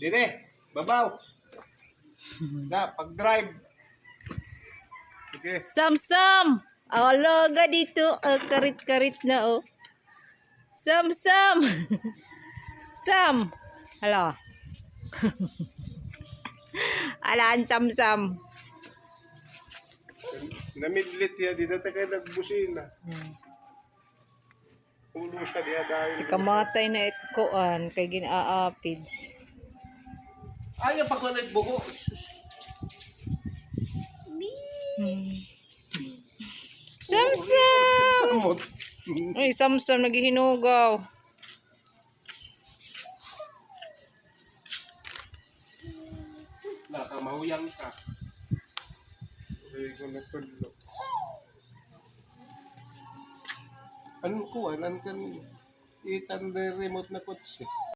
Dire, babaw. Da, pag-drive. Okay. Sam! Alaga dito. Karit-karit na oh. Sam! Sam! Hala. Alaan Sam. Namidlit ya, di na tayo nagbusina. Ulo siya diya dahil. Kamatay na itkoan kay ginaapids. Ayaw pag manay buko. Sam! Tamot. Ay, Sam naghihinugaw. Nakamahuyang ka. Ay, ko natulog. Ano ko, anan kan itan remote na kotse.